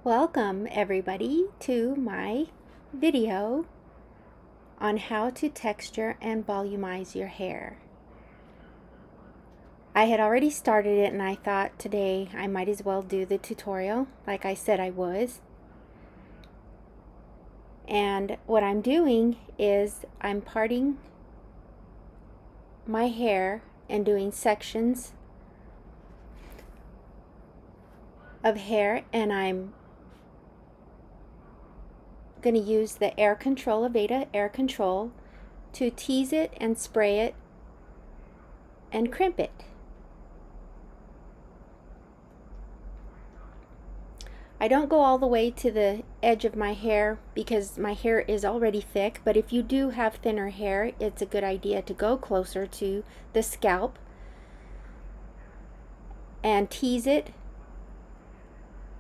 Welcome everybody to my video on how to texture and volumize your hair. I had already started it and I thought today I might as well do the tutorial like I said I was. And what I'm doing is I'm parting my hair and doing sections of hair, and I'm going to use the Air Control, Aveda Air Control, to tease it and spray it and crimp it. I don't go all the way to the edge of my hair because my hair is already thick, but if you do have thinner hair, it's a good idea to go closer to the scalp and tease it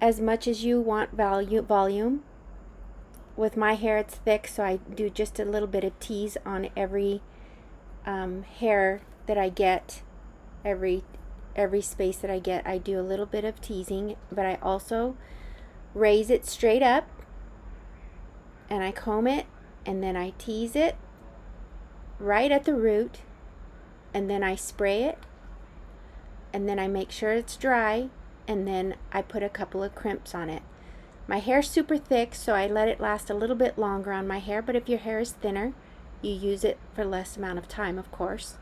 as much as you want volume. With my hair it's thick, so I do just a little bit of tease on every hair that I get, every space that I get. I do a little bit of teasing, but I also raise it straight up and I comb it, and then I tease it right at the root, and then I spray it, and then I make sure it's dry, and then I put a couple of crimps on it. My hair's super thick, so I let it last a little bit longer on my hair, but if your hair is thinner, you use it for less amount of time, of course.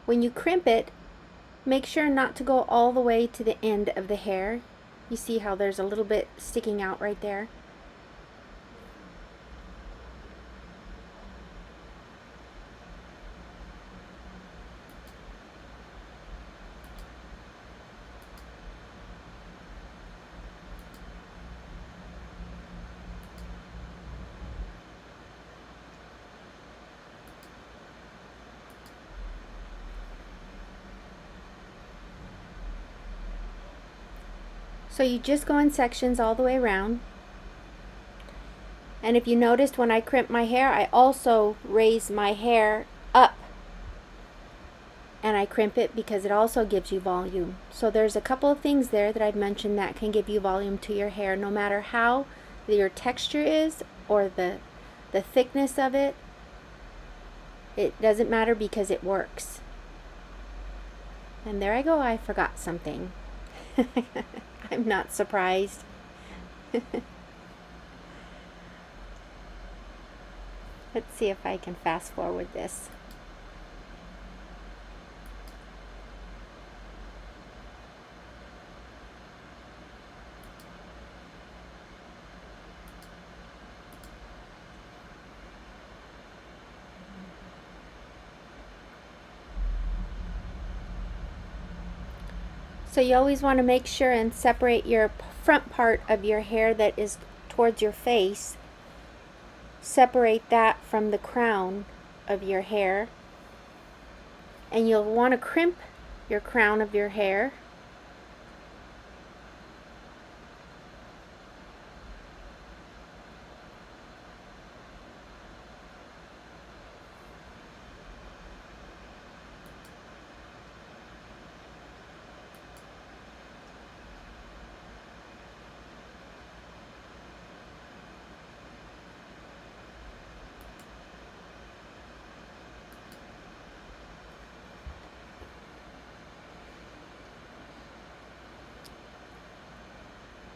When you crimp it, make sure not to go all the way to the end of the hair. You see how there's a little bit sticking out right there? So you just go in sections all the way around. And if you noticed, when I crimp my hair, I also raise my hair up and I crimp it because it also gives you volume. So there's a couple of things there that I've mentioned that can give you volume to your hair, no matter how your texture is or the thickness of it. It doesn't matter because it works. And there I go, I forgot something. I'm not surprised. Let's see if I can fast forward this. So you always want to make sure and separate your front part of your hair that is towards your face. Separate that from the crown of your hair. And you'll want to crimp your crown of your hair.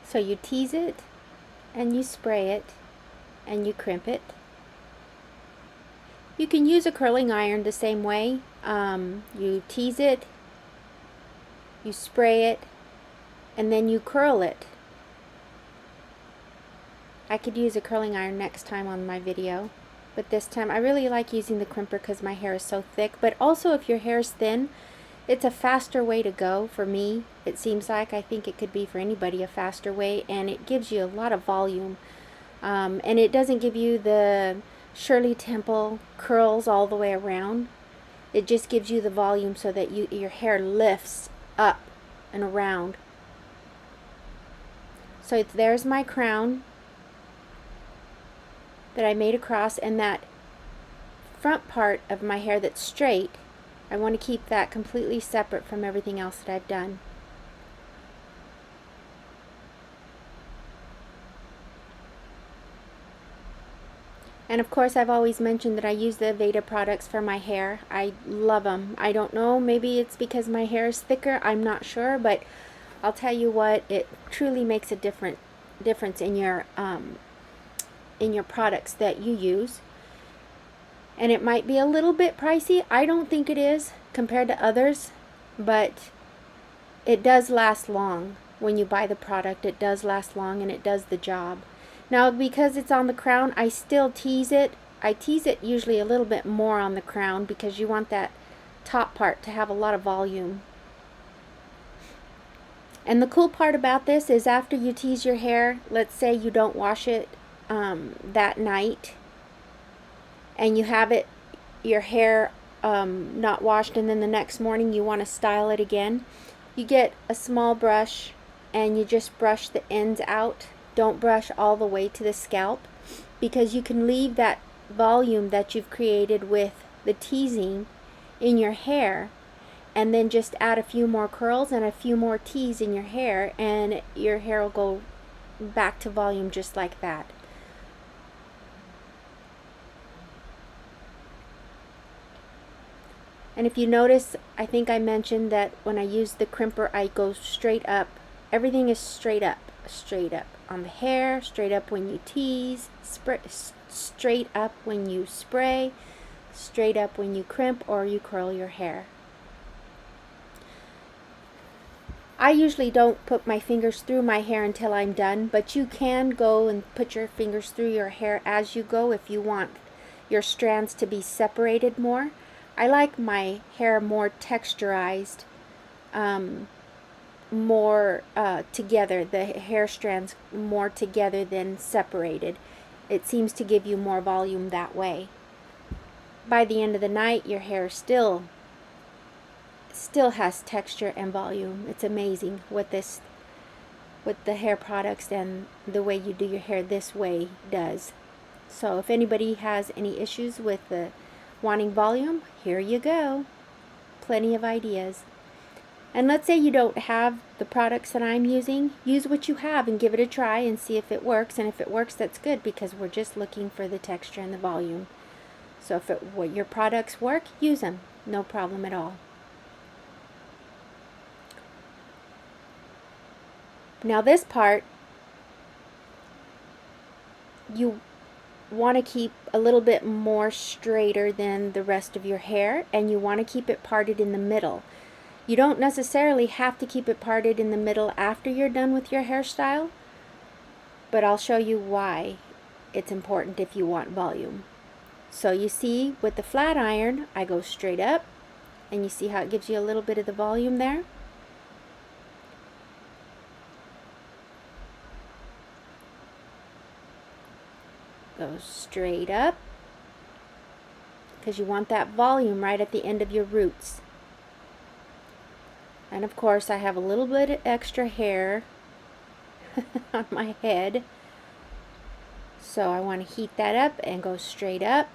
So you tease it, and you spray it, and you crimp it. You can use a curling iron the same way. You tease it, you spray it, and then you curl it. I could use a curling iron next time on my video, but this time I really like using the crimper because my hair is so thick. But also, if your hair is thin, it's a faster way to go for me. It seems like, I think it could be for anybody, a faster way, and it gives you a lot of volume. And it doesn't give you the Shirley Temple curls all the way around. It just gives you the volume so that your hair lifts up and around. So there's my crown that I made across, and that front part of my hair that's straight, I want to keep that completely separate from everything else that I've done. And of course, I've always mentioned that I use the Aveda products for my hair. I love them. I don't know, maybe it's because my hair is thicker, I'm not sure, but I'll tell you what, it truly makes a difference in your products that you use. And it might be a little bit pricey. I don't think it is compared to others, but it does last long. When you buy the product, it does last long and it does the job. Now, because it's on the crown, I still tease it. I tease it usually a little bit more on the crown because you want that top part to have a lot of volume. And the cool part about this is after you tease your hair, let's say you don't wash it that night, and you have your hair not washed, and then the next morning you want to style it again, you get a small brush and you just brush the ends out. Don't brush all the way to the scalp, because you can leave that volume that you've created with the teasing in your hair, and then just add a few more curls and a few more tease in your hair, and your hair will go back to volume just like that. And if you notice, I think I mentioned that when I use the crimper, I go straight up. Everything is straight up on the hair, straight up when you tease, straight up when you spray, straight up when you crimp or you curl your hair. I usually don't put my fingers through my hair until I'm done, but you can go and put your fingers through your hair as you go if you want your strands to be separated more. I like my hair more texturized, more together, the hair strands more together than separated. It seems to give you more volume that way. By the end of the night, your hair still has texture and volume. It's amazing what the hair products and the way you do your hair this way does. So if anybody has any issues with wanting volume, here you go. Plenty of ideas. And let's say you don't have the products that I'm using, use what you have and give it a try and see if it works. And if it works, that's good, because we're just looking for the texture and the volume. So if your products work, use them. No problem at all. Now this part, you want to keep a little bit more straighter than the rest of your hair, and you want to keep it parted in the middle. You don't necessarily have to keep it parted in the middle after you're done with your hairstyle, but I'll show you why it's important if you want volume. So you see, with the flat iron, I go straight up, and you see how it gives you a little bit of the volume there? Go straight up, because you want that volume right at the end of your roots. And of course, I have a little bit of extra hair on my head, so I want to heat that up and go straight up.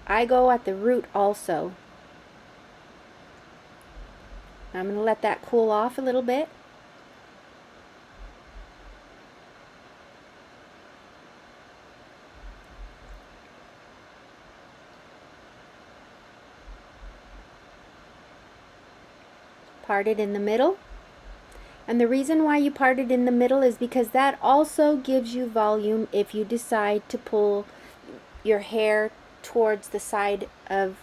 I go at the root also. I'm going to let that cool off a little bit. Part it in the middle. And the reason why you part it in the middle is because that also gives you volume if you decide to pull your hair towards the side of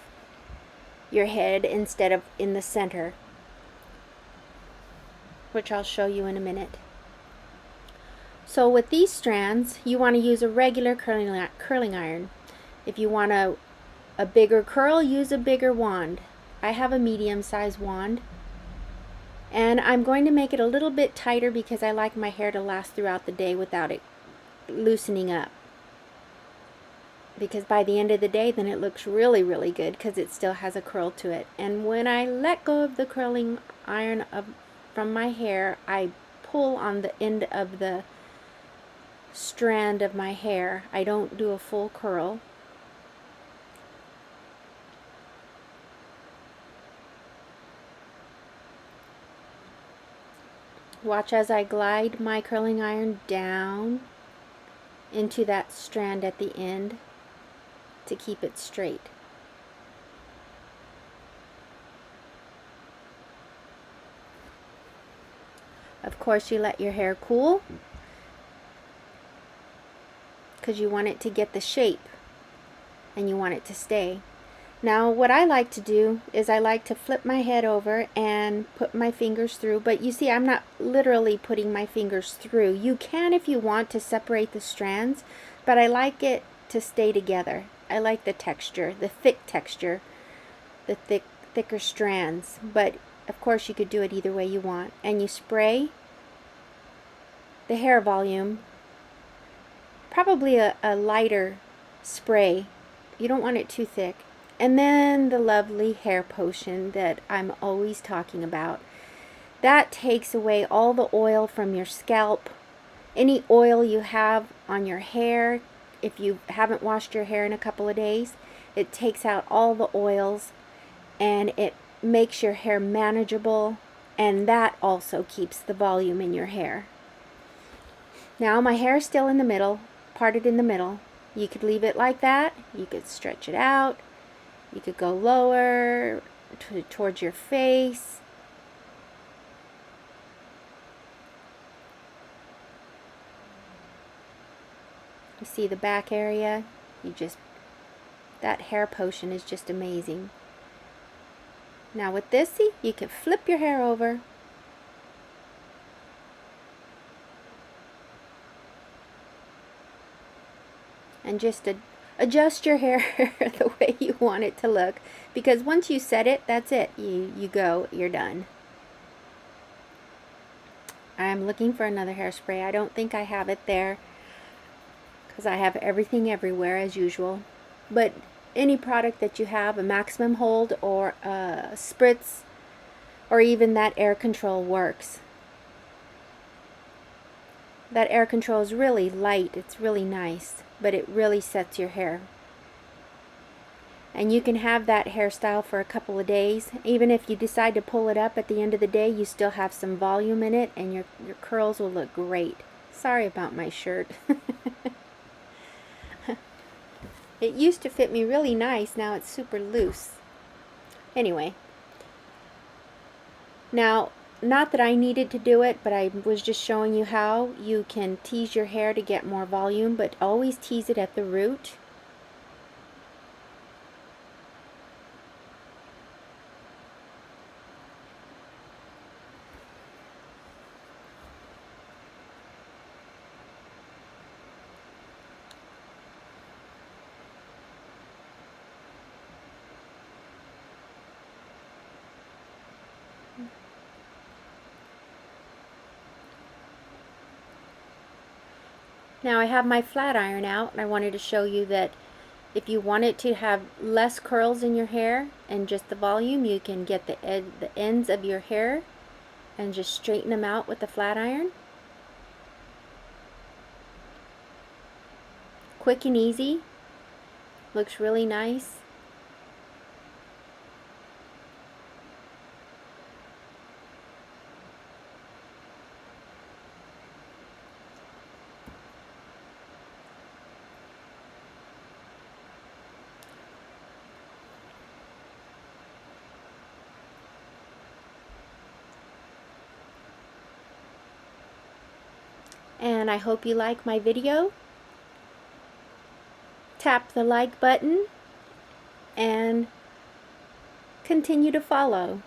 your head instead of in the center, which I'll show you in a minute. So with these strands, you want to use a regular curling iron. If you want a bigger curl, use a bigger wand. I have a medium-sized wand. And I'm going to make it a little bit tighter because I like my hair to last throughout the day without it loosening up. because by the end of the day then it looks really, really good because it still has a curl to it. And when I let go of the curling iron from my hair, I pull on the end of the strand of my hair. I don't do a full curl. Watch as I glide my curling iron down into that strand at the end to keep it straight. Of course, you let your hair cool because you want it to get the shape and you want it to stay. Now what I like to do is I like to flip my head over and put my fingers through, but you see I'm not literally putting my fingers through. You can if you want to separate the strands, but I like it to stay together. I like the texture, the thick texture, the thicker strands, but of course you could do it either way you want. And you spray the hair volume, probably a lighter spray. You don't want it too thick. And then the lovely hair potion that I'm always talking about. That takes away all the oil from your scalp. Any oil you have on your hair, if you haven't washed your hair in a couple of days, it takes out all the oils and it makes your hair manageable, and that also keeps the volume in your hair. Now my hair is still in the middle, parted in the middle. You could leave it like that. You could stretch it out. You could go lower towards your face. You see the back area? That hair potion is just amazing. Now with this, see, you can flip your hair over. And just adjust your hair the way you want it to look, because once you set it, that's it. You go, you're done. I'm looking for another hairspray. I don't think I have it there because I have everything everywhere as usual. But any product that you have, a maximum hold or a spritz or even that air control works. That air control is really light. It's really nice, but it really sets your hair. And you can have that hairstyle for a couple of days. Even if you decide to pull it up at the end of the day, you still have some volume in it and your curls will look great. Sorry about my shirt. It used to fit me really nice. Now it's super loose. Anyway. Now, not that I needed to do it, but I was just showing you how you can tease your hair to get more volume, but always tease it at the root. Now I have my flat iron out, and I wanted to show you that if you wanted to have less curls in your hair and just the volume, you can get the ends of your hair and just straighten them out with the flat iron. Quick and easy. Looks really nice. And I hope you like my video. Tap the like button and continue to follow.